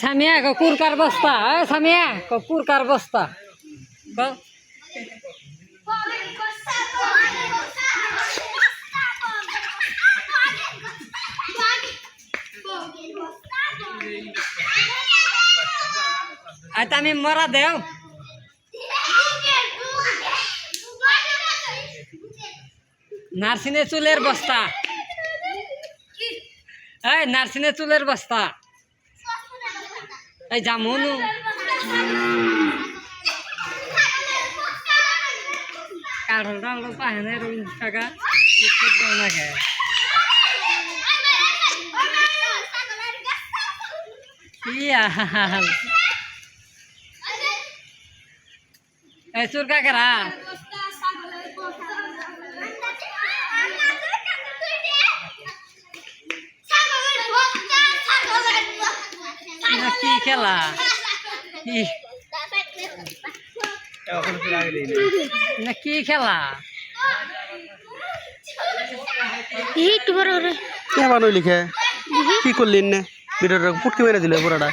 সামিয়া কুরকার বস্তা সামিয়া কুরকার বস্তা আমি মরা দেও নার্সিনে চুলের বস্তা এই নার্সিনে চুলের বস্তা এই জামুনু কাঠল টাল পায় না রবীন কাকা না খায় এই চুর কাকেরা কি খেলা না কি খেলা কে বানই লিখে কি করলেন না ভিডিওটা ফুটকে মেরে দিল পুরোটা